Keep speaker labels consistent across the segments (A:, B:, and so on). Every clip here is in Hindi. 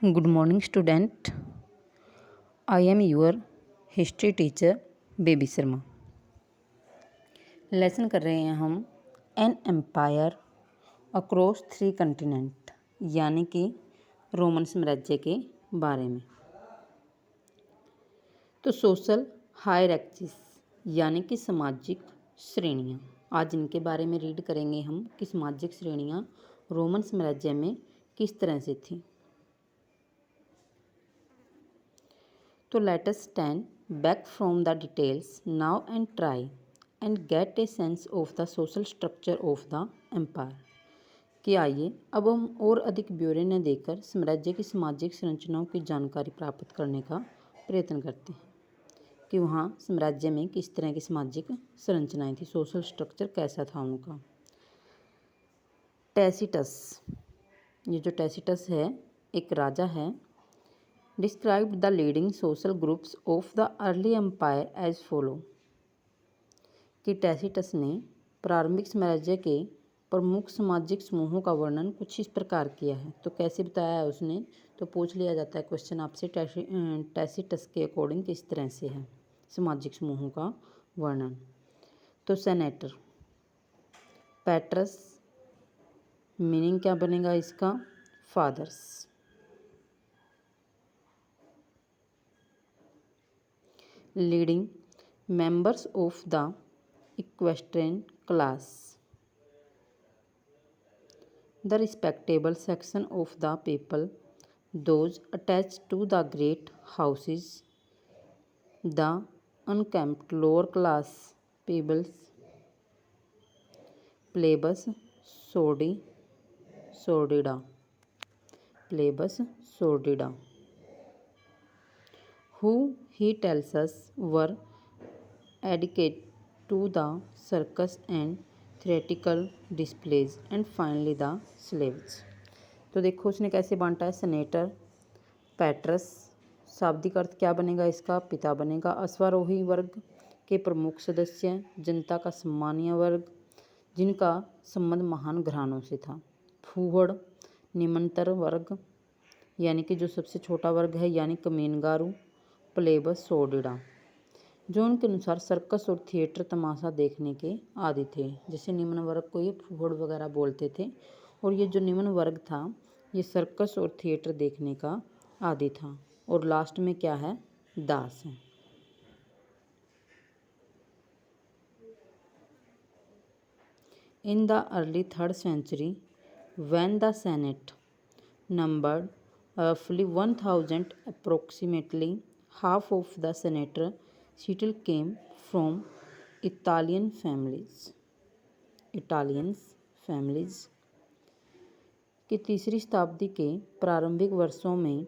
A: Good morning student. I am your history teacher baby Sharma. Lesson कर रहे हैं हम एन एम्पायर अक्रॉस 3 कंटिनेंट यानी कि रोमन साम्राज्य के बारे में। तो सोशल हायरार्कीज यानी कि सामाजिक श्रेणियाँ, आज इनके बारे में रीड करेंगे हम कि सामाजिक श्रेणियाँ रोमन साम्राज्य में किस तरह से थी। तो let us stand back from the details now and try and get a sense of the social structure of the empire. कि आइए अब हम और अधिक ब्यौरे न देकर साम्राज्य की सामाजिक संरचनाओं की जानकारी प्राप्त करने का प्रयत्न करते हैं कि वहाँ साम्राज्य में किस तरह की सामाजिक संरचनाएं थी, सोशल स्ट्रक्चर कैसा था उनका। टैसिटस, ये जो टैसिटस है एक राजा है, described the leading social groups of the early empire as follow। कि टैसिटस ने प्रारंभिक साम्राज्य के प्रमुख सामाजिक समूहों का वर्णन कुछ इस प्रकार किया है। तो कैसे बताया है उसने, तो पूछ लिया जाता है क्वेश्चन आपसे, टैसिटस के अकॉर्डिंग किस तरह से है सामाजिक समूहों का वर्णन। तो सेनेटर, पैट्रस, मीनिंग क्या बनेगा इसका, fathers. Leading members of the equestrian class, the respectable section of the people, those attach to the great houses, the unkempt lower class peoples, plebs sordida, plebs sordida, who he tells us were adequate to the circus and theatrical displays and finally the slaves। तो देखो उसने कैसे बांटा है, सेनेटर, पैट्रस, शाब्दिक अर्थ क्या बनेगा इसका, पिता बनेगा, अश्वारोही वर्ग के प्रमुख सदस्य, जनता का सम्मानीय वर्ग जिनका संबंध महान घरानों से था, फूहड़ निम्नतर वर्ग यानी कि जो सबसे छोटा वर्ग है यानी कमीनगारू, प्लेबस सोर्डिडा जो उनके अनुसार सर्कस और थिएटर तमाशा देखने के आदी थे। जैसे निम्न वर्ग को ये फूहड़ वगैरह बोलते थे और ये जो निम्न वर्ग था ये सर्कस और थिएटर देखने का आदी था। और लास्ट में क्या है, दास है। इन the early 3rd century when the Senate numbered roughly 1000, approximately half of the senator still came from Italian families। कि तीसरी शताब्दी के प्रारंभिक वर्षों में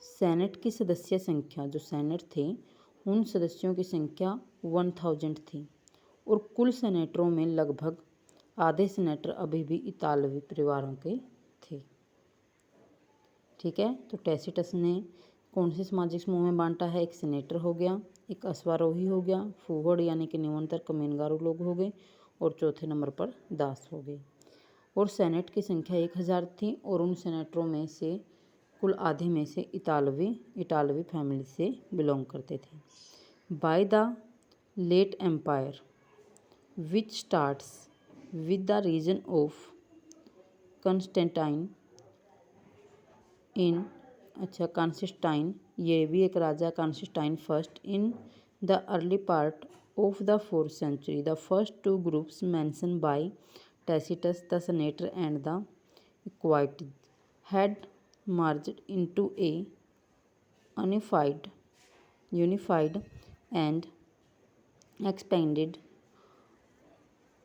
A: सेनेट की सदस्य संख्या, जो सेनेट थे उन सदस्यों की संख्या 1000 थी और कुल सेनेटरों में लगभग आधे सेनेटर अभी भी इतालवी परिवारों के थे। ठीक है, तो टैसिटस ने कौन से सामाजिक समूह में बांटा है, एक सेनेटर हो गया, एक अश्वारोही हो गया, फूहड़ यानी कि निम्नतर कमीनगारू लोग हो गए और चौथे नंबर पर दास हो गए। और सेनेट की संख्या 1000 थी और उन सेनेटरों में से कुल आधे में से इटालवी फैमिली से बिलोंग करते थे। By the late empire which starts with the reign of Constantine in Constantine, ये भी एक राजा Constantine first, in the early part of the 4th century the first 2 groups mention by Tacitus, the senator and the equities had merged into a unified and expanded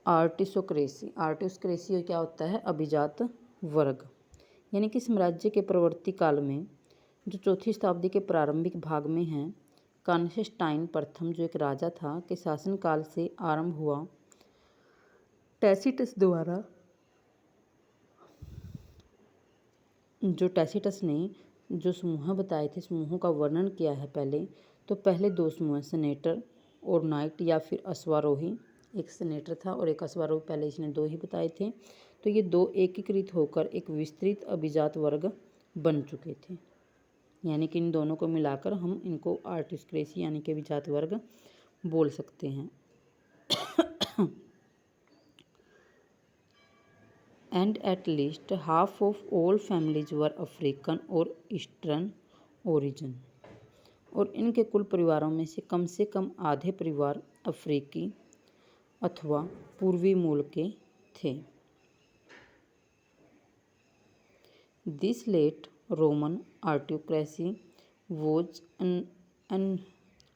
A: aristocracy क्या होता है, अभिजात वर्ग। यानी कि साम्राज्य के प्रवर्ती काल में जो 4th शताब्दी के प्रारंभिक भाग में है, कॉन्स्टेंटाइन प्रथम जो एक राजा था के शासनकाल से आरंभ हुआ। टैसिटस द्वारा जो टैसिटस ने जो समूह बताए थे, समूहों का वर्णन किया है पहले, तो पहले 2 समूह सेनेटर और नाइट या फिर अश्वारोही, एक सेनेटर था और एक अश्वारोही, पहले इसने 2 ही बताए थे। तो ये 2 एकीकृत होकर एक विस्तृत अभिजात वर्ग बन चुके थे। यानी कि इन दोनों को मिलाकर हम इनको आर्टिस्ट्रेसी यानी कि अभिजात वर्ग बोल सकते हैं। And at least half of all families were African और ईस्टर्न origin। और इनके कुल परिवारों में से कम आधे परिवार अफ्रीकी अथवा पूर्वी मूल के थे। This late Roman aristocracy was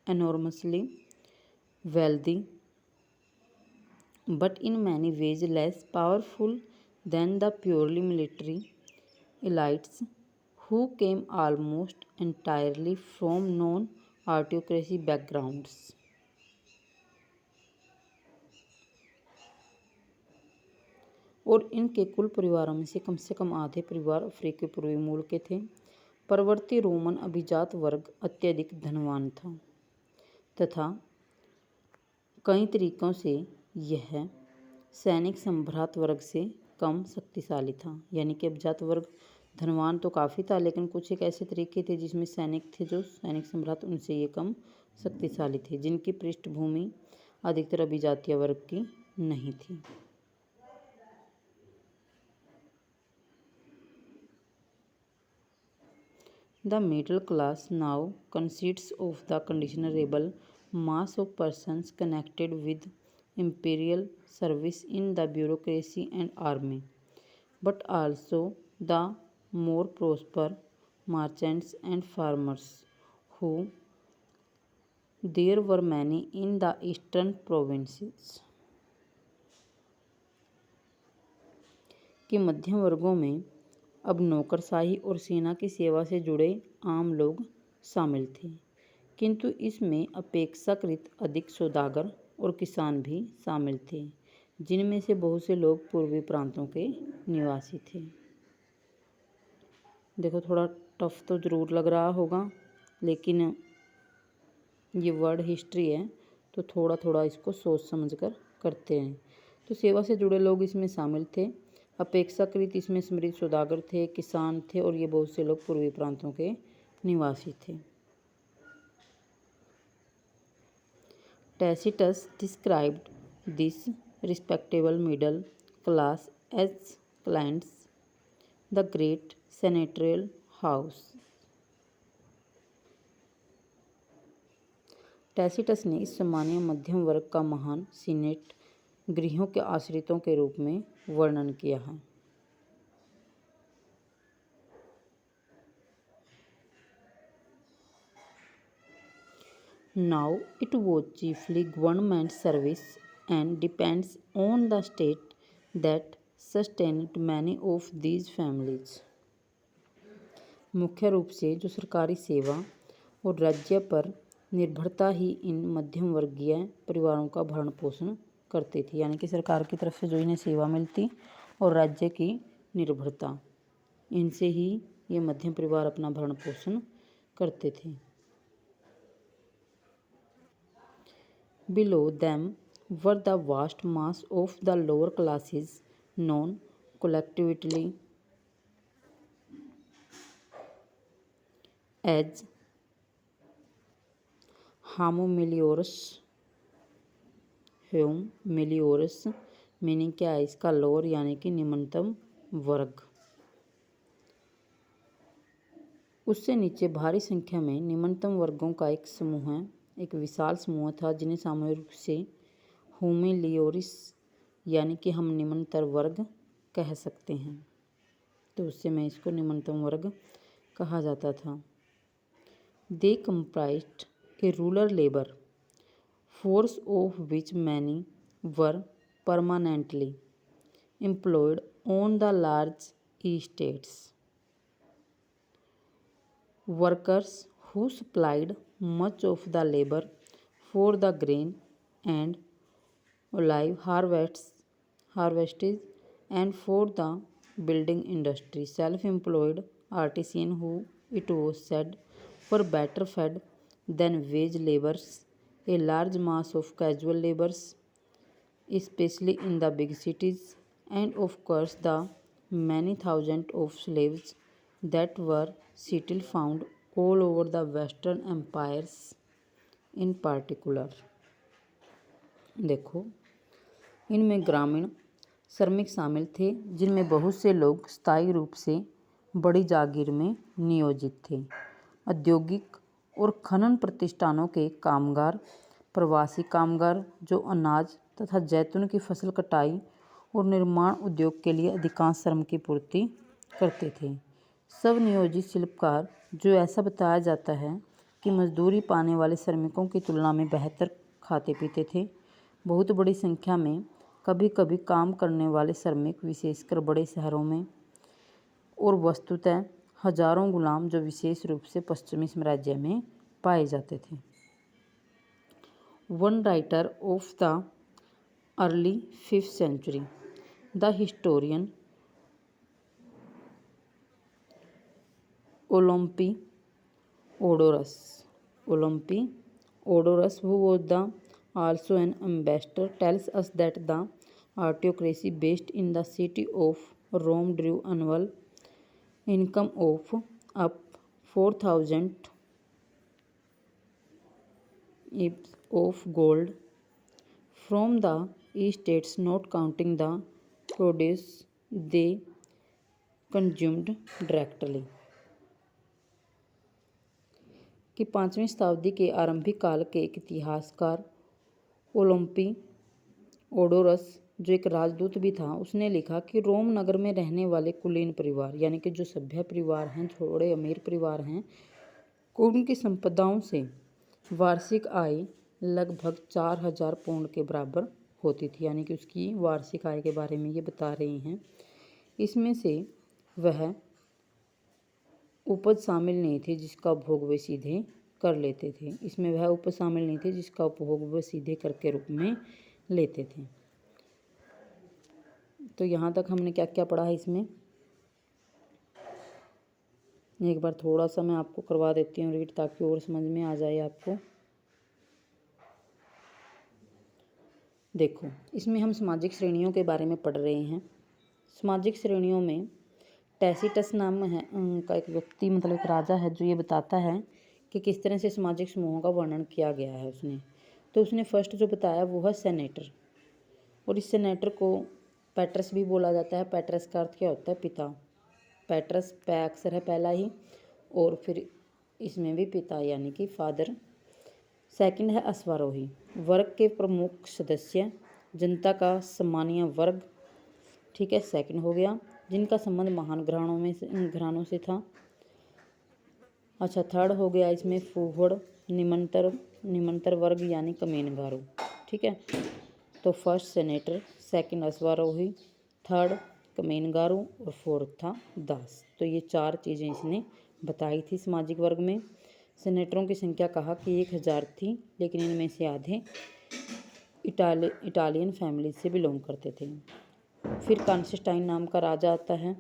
A: enormously wealthy, but in many ways less powerful than the purely military elites who came almost entirely from non-aristocracy backgrounds। और इनके कुल परिवारों में से कम आधे परिवार अफ्रीकी पूर्वी मूल के थे। परवर्ती रोमन अभिजात वर्ग अत्यधिक धनवान था तथा कई तरीकों से यह सैनिक सम्भ्रांत वर्ग से कम शक्तिशाली था। यानी कि अभिजात वर्ग धनवान तो काफ़ी था, लेकिन कुछ एक ऐसे तरीके थे जिसमें सैनिक थे, जो सैनिक सम्राट, उनसे ये कम शक्तिशाली थे, जिनकी पृष्ठभूमि अधिकतर अभिजातीय वर्ग की नहीं थी। The middle class now consists of the considerable mass of persons connected with imperial service in the bureaucracy and army, but also the more prosperous merchants and farmers, who there were many in the eastern provinces। कि मध्यम वर्गों में अब नौकरशाही और सेना की सेवा से जुड़े आम लोग शामिल थे, किंतु इसमें अपेक्षाकृत अधिक सौदागर और किसान भी शामिल थे, जिनमें से बहुत से लोग पूर्वी प्रांतों के निवासी थे। देखो, थोड़ा टफ तो ज़रूर लग रहा होगा, लेकिन ये वर्ड हिस्ट्री है तो थोड़ा थोड़ा इसको सोच समझकर करते हैं। तो सेवा से जुड़े लोग इसमें शामिल थे, अपेक्षाकृत इसमें समृद्ध सौदागर थे, किसान थे, और ये बहुत से लोग पूर्वी प्रांतों के निवासी थे। Tacitus described this respectable middle class as clients the great senatorial house. Tacitus ने इस सम्मानीय मध्यम वर्ग का महान सीनेट गृहों के आश्रितों के रूप में वर्णन किया है। Now it was chiefly government service and depends on the state that sustained many of these families। मुख्य रूप से जो सरकारी सेवा और राज्य पर निर्भरता ही इन मध्यम वर्गीय परिवारों का भरण पोषण करती थी। यानी कि सरकार की तरफ से जो इन्हें सेवा मिलती और राज्य की निर्भरता, इनसे ही ये मध्यम परिवार अपना भरण पोषण करते थे। Below them were the vast mass of the lower classes known collectively as homo meliorus। Hume meliorus meaning क्या है इसका? लोअर यानी कि निम्नतम वर्ग। उससे नीचे भारी संख्या में निम्नतम वर्गों का एक समूह है, एक विशाल समूह था, जिन्हें सामूहिक रूप से होमिलियोरिस यानी कि हम निम्नतर वर्ग कह सकते हैं। तो उससे मैं इसको निम्नतम वर्ग कहा जाता था। They comprised a rural labour force of which many were permanently employed on the large estates, workers who supplied much of the labor for the grain and olive harvests and for the building industry, self-employed artisans who, it was said, were better fed than wage laborers, a large mass of casual laborers, especially in the big cities, and of course the many thousands of slaves that were still found all over the Western empires in particular। देखो, इनमें ग्रामीण श्रमिक शामिल थे जिनमें बहुत से लोग स्थायी रूप से बड़ी जागीर में नियोजित थे। औद्योगिक और खनन प्रतिष्ठानों के कामगार, प्रवासी कामगार जो अनाज तथा जैतून की फसल कटाई और निर्माण उद्योग के लिए अधिकांश श्रम की पूर्ति करते थे। सब नियोजित शिल्पकार, जो ऐसा बताया जाता है कि मजदूरी पाने वाले श्रमिकों की तुलना में बेहतर खाते पीते थे। बहुत बड़ी संख्या में कभी कभी काम करने वाले श्रमिक, विशेषकर बड़े शहरों में, और वस्तुतः हजारों गुलाम जो विशेष रूप से पश्चिमी साम्राज्य में पाए जाते थे। One writer of the early 5th century, the historian Olympiodorus, who was also an ambassador, tells us that the aristocracy based in the city of Rome drew annual income of up 4,000 ibs of gold from the estates, not counting the produce they consumed directly। कि 5वीं शताब्दी के आरंभिक काल के एक इतिहासकार ओलंपियोडोरस, जो एक राजदूत भी था, उसने लिखा कि रोम नगर में रहने वाले कुलीन परिवार, यानी कि जो सभ्य परिवार हैं, थोड़े अमीर परिवार हैं, को उनकी संपदाओं से वार्षिक आय लगभग 4,000 पौंड के बराबर होती थी। यानी कि उसकी वार्षिक आय के बारे में ये बता रहे हैं। इसमें से वह उपज शामिल नहीं थी जिसका उपभोग वे सीधे कर लेते थे। इसमें वह उपज शामिल नहीं थे जिसका उपभोग वे सीधे कर के रूप में लेते थे। तो यहाँ तक हमने क्या क्या पढ़ा है इसमें, एक बार थोड़ा सा मैं आपको करवा देती हूँ रीड, ताकि और समझ में आ जाए आपको। देखो, इसमें हम सामाजिक श्रेणियों के बारे में पढ़ रहे हैं। सामाजिक श्रेणियों में टैसीटस नाम है का एक व्यक्ति, मतलब एक राजा है, जो ये बताता है कि किस तरह से सामाजिक समूहों का वर्णन किया गया है उसने। तो उसने फर्स्ट जो बताया वो है सेनेटर, और इस सेनेटर को पैट्रस भी बोला जाता है। पैट्रस का अर्थ क्या होता है? पिता। पैट्रस पै अक्षर है पहला ही, और फिर इसमें भी पिता यानी कि फादर। सेकंड है अश्वारोही, वर्ग के प्रमुख सदस्य, जनता का सम्मानीय वर्ग, ठीक है, सेकंड हो गया, जिनका संबंध महान घरानों से था। अच्छा, थर्ड हो गया इसमें फूहड़, निमंतर वर्ग यानी कमीनगारों, ठीक है। तो फर्स्ट सेनेटर, सेकंड अश्वारोही, थर्ड कमीनगारों, और फोर्थ था दास। तो ये 4 चीज़ें इसने बताई थी सामाजिक वर्ग में। सेनेटरों की संख्या कहा कि 1,000 थी, लेकिन इनमें से आधे इटालियन फैमिली से बिलोंग करते थे। फिर कॉन्स्टेंटाइन नाम का राजा आता है,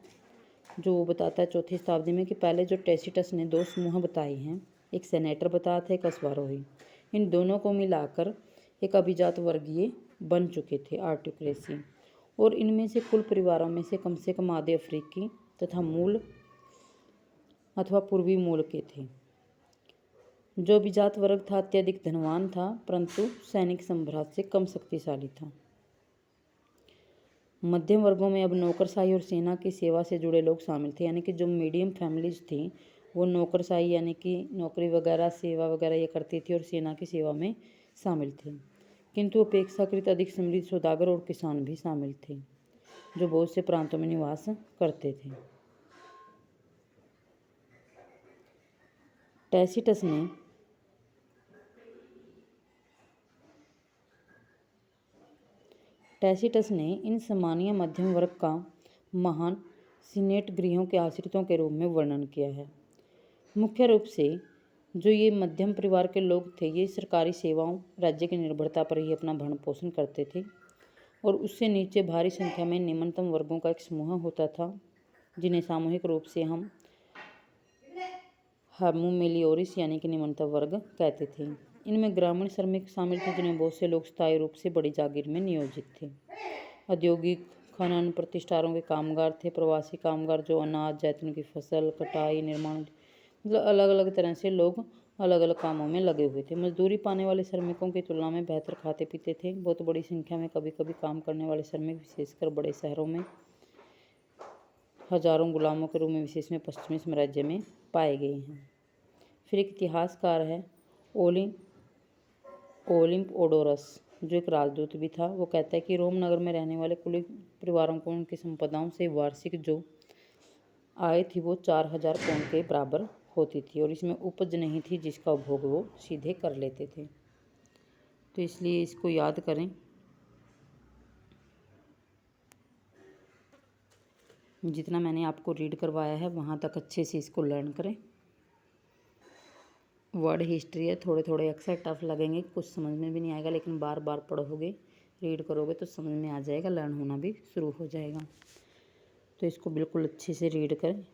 A: जो वो बताता है 4वीं शताब्दी में कि पहले जो टैसीटस ने 2 समूह बताए हैं, एक सेनेटर बताया था, एक अश्वारोही। इन दोनों को मिलाकर एक अभिजात वर्गीय बन चुके थे, आर्टिक्रेसी। और इनमें से कुल परिवारों में से कम आधे अफ्रीकी तथा मूल अथवा पूर्वी मूल के थे। जो अभिजात वर्ग था अत्यधिक धनवान था, परंतु सैनिक साम्राज्य से कम शक्तिशाली था। मध्यम वर्गों में अब नौकरशाही और सेना की सेवा से जुड़े लोग शामिल थे। यानी कि जो मीडियम फैमिलीज थी वो नौकरशाही यानी कि नौकरी वगैरह, सेवा वगैरह ये करती थी और सेना की सेवा में शामिल थे। किंतु अपेक्षाकृत अधिक समृद्ध सौदागर और किसान भी शामिल थे, जो बहुत से प्रांतों में निवास करते थे। टैसीटस ने इन सामान्य मध्यम वर्ग का महान सीनेट गृहों के आश्रितों के रूप में वर्णन किया है। मुख्य रूप से जो ये मध्यम परिवार के लोग थे, ये सरकारी सेवाओं, राज्य की निर्भरता पर ही अपना भरण पोषण करते थे, और उससे नीचे भारी संख्या में निम्नतम वर्गों का एक समूह होता था, जिन्हें सामूहिक रूप से हम होमो मेलियोरिस यानी कि निम्नतम वर्ग कहते थे। इनमें ग्रामीण श्रमिक शामिल थे, जिन्हें बहुत से लोग स्थायी रूप से बड़ी जागीर में नियोजित थे। औद्योगिक खनन प्रतिष्ठानों के कामगार थे, प्रवासी कामगार जो अनाज, जैतून की फसल, कटाई, निर्माण मतलब अलग अलग तरह से लोग अलग अलग कामों में लगे हुए थे। मजदूरी पाने वाले श्रमिकों की तुलना में बेहतर खाते पीते थे। बहुत बड़ी संख्या में कभी कभी काम करने वाले श्रमिक विशेषकर बड़े शहरों में हजारों गुलामों के रूप में विशेष में पश्चिमी साम्राज्य में पाए गए हैं। फिर एक इतिहासकार है ओलिम्पोडोरस, जो एक राजदूत भी था। वो कहता है कि रोम नगर में रहने वाले कुलीन परिवारों को उनकी संपदाओं से वार्षिक जो आय थी वो 4000 पौंड के बराबर होती थी, और इसमें उपज नहीं थी जिसका उपभोग वो सीधे कर लेते थे। तो इसलिए इसको याद करें। जितना मैंने आपको रीड करवाया है वहाँ तक अच्छे से इसको लर्न करें। वर्ड हिस्ट्री है, थोड़े थोड़े अक्सर टफ लगेंगे, कुछ समझ में भी नहीं आएगा, लेकिन बार बार पढ़ोगे, रीड करोगे तो समझ में आ जाएगा, लर्न होना भी शुरू हो जाएगा। तो इसको बिल्कुल अच्छे से रीड करें।